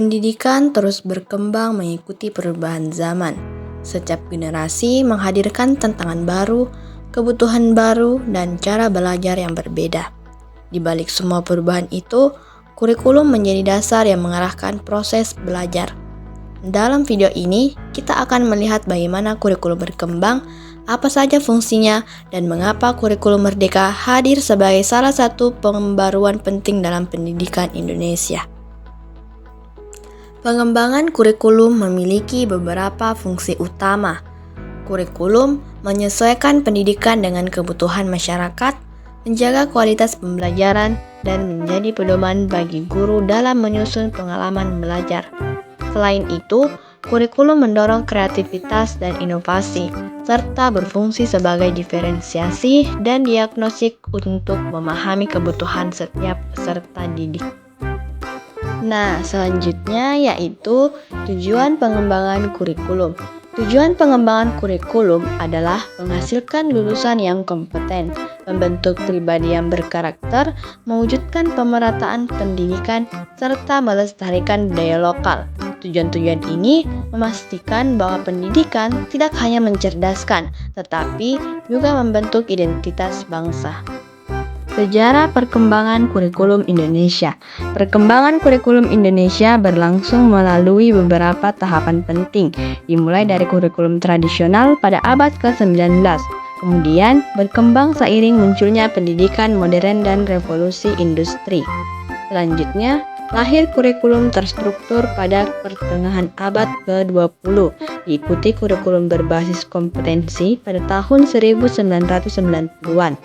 Pendidikan terus berkembang mengikuti perubahan zaman. Setiap generasi menghadirkan tantangan baru, kebutuhan baru, dan cara belajar yang berbeda. Di balik semua perubahan itu, kurikulum menjadi dasar yang mengarahkan proses belajar. Dalam video ini, kita akan melihat bagaimana kurikulum berkembang, apa saja fungsinya, dan mengapa kurikulum merdeka hadir sebagai salah satu pembaruan penting dalam pendidikan Indonesia. Pengembangan kurikulum memiliki beberapa fungsi utama. Kurikulum menyesuaikan pendidikan dengan kebutuhan masyarakat, menjaga kualitas pembelajaran, dan menjadi pedoman bagi guru dalam menyusun pengalaman belajar. Selain itu, kurikulum mendorong kreativitas dan inovasi, serta berfungsi sebagai diferensiasi dan diagnostik untuk memahami kebutuhan setiap peserta didik. Nah, selanjutnya yaitu tujuan pengembangan kurikulum. Tujuan pengembangan kurikulum adalah menghasilkan lulusan yang kompeten, membentuk pribadi yang berkarakter, mewujudkan pemerataan pendidikan, serta melestarikan budaya lokal. Tujuan-tujuan ini memastikan bahwa pendidikan tidak hanya mencerdaskan, tetapi juga membentuk identitas bangsa. Sejarah perkembangan kurikulum Indonesia. Perkembangan kurikulum Indonesia berlangsung melalui beberapa tahapan penting, dimulai dari kurikulum tradisional pada abad ke-19. Kemudian berkembang seiring munculnya pendidikan modern dan revolusi industri. Selanjutnya, lahir kurikulum terstruktur pada pertengahan abad ke-20, diikuti kurikulum berbasis kompetensi pada tahun 1990-an.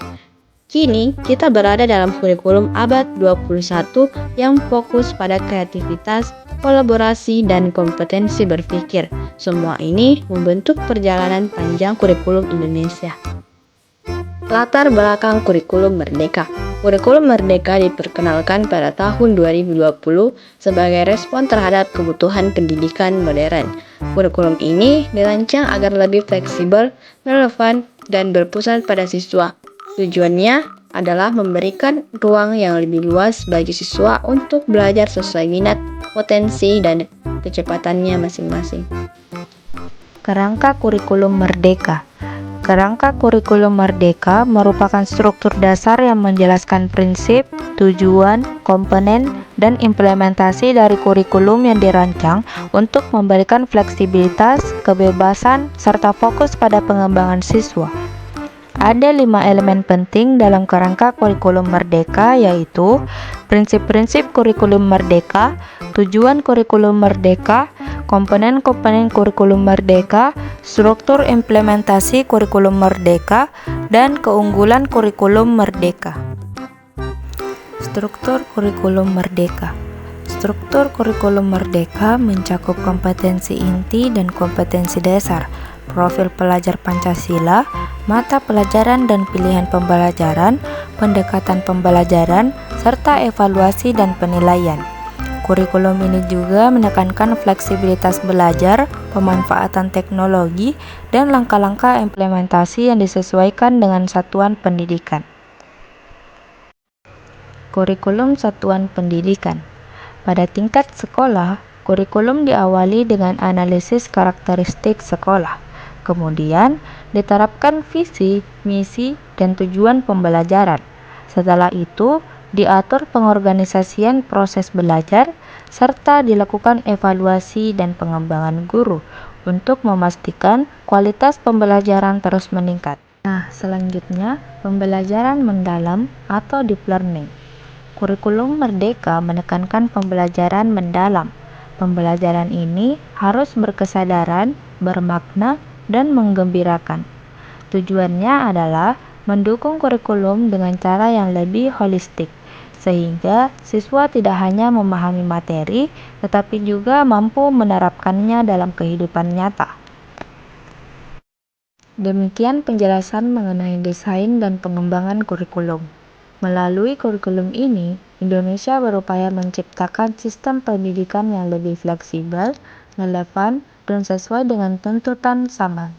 Kini, kita berada dalam kurikulum abad 21 yang fokus pada kreativitas, kolaborasi, dan kompetensi berpikir. Semua ini membentuk perjalanan panjang kurikulum Indonesia. Latar belakang kurikulum merdeka. Kurikulum merdeka diperkenalkan pada tahun 2020 sebagai respon terhadap kebutuhan pendidikan modern. Kurikulum ini dirancang agar lebih fleksibel, relevan, dan berpusat pada siswa. Tujuannya adalah memberikan ruang yang lebih luas bagi siswa untuk belajar sesuai minat, potensi, dan kecepatannya masing-masing. Kerangka kurikulum merdeka. Kerangka kurikulum merdeka merupakan struktur dasar yang menjelaskan prinsip, tujuan, komponen, dan implementasi dari kurikulum yang dirancang untuk memberikan fleksibilitas, kebebasan, serta fokus pada pengembangan siswa. Ada 5 elemen penting dalam kerangka kurikulum merdeka, yaitu prinsip-prinsip kurikulum merdeka, tujuan kurikulum merdeka, komponen-komponen kurikulum merdeka, struktur implementasi kurikulum merdeka, dan keunggulan kurikulum merdeka. Struktur kurikulum merdeka. Struktur kurikulum merdeka mencakup kompetensi inti dan kompetensi dasar, profil pelajar Pancasila, mata pelajaran dan pilihan pembelajaran, pendekatan pembelajaran, serta evaluasi dan penilaian. Kurikulum ini juga menekankan fleksibilitas belajar, pemanfaatan teknologi, dan langkah-langkah implementasi yang disesuaikan dengan satuan pendidikan. Kurikulum satuan pendidikan. Pada tingkat sekolah, kurikulum diawali dengan analisis karakteristik sekolah. Kemudian, diterapkan visi, misi, dan tujuan pembelajaran. Setelah itu, diatur pengorganisasian proses belajar, serta dilakukan evaluasi dan pengembangan guru untuk memastikan kualitas pembelajaran terus meningkat. Nah, selanjutnya, pembelajaran mendalam atau deep learning. Kurikulum merdeka menekankan pembelajaran mendalam. Pembelajaran ini harus berkesadaran, bermakna, dan menggembirakan. Tujuannya adalah mendukung kurikulum dengan cara yang lebih holistik, sehingga siswa tidak hanya memahami materi, tetapi juga mampu menerapkannya dalam kehidupan nyata. Demikian penjelasan mengenai desain dan pengembangan kurikulum. Melalui kurikulum ini, Indonesia berupaya menciptakan sistem pendidikan yang lebih fleksibel, relevan, dan sesuai dengan tuntutan zaman.